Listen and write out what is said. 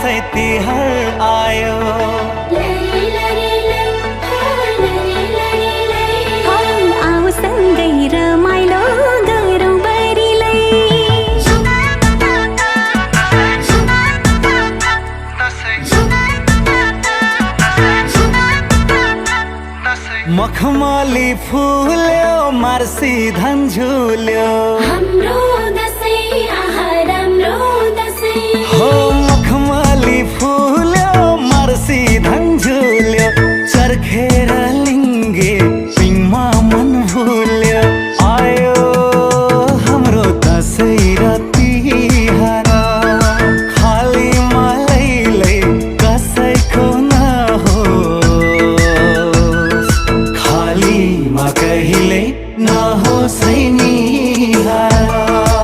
दसैँ तिहार आयो। आऊ सँगै रमाइलो गरौँ बरिलै। मखमली फुल्यो, मार्सी धन झुल्यो, हाम्रो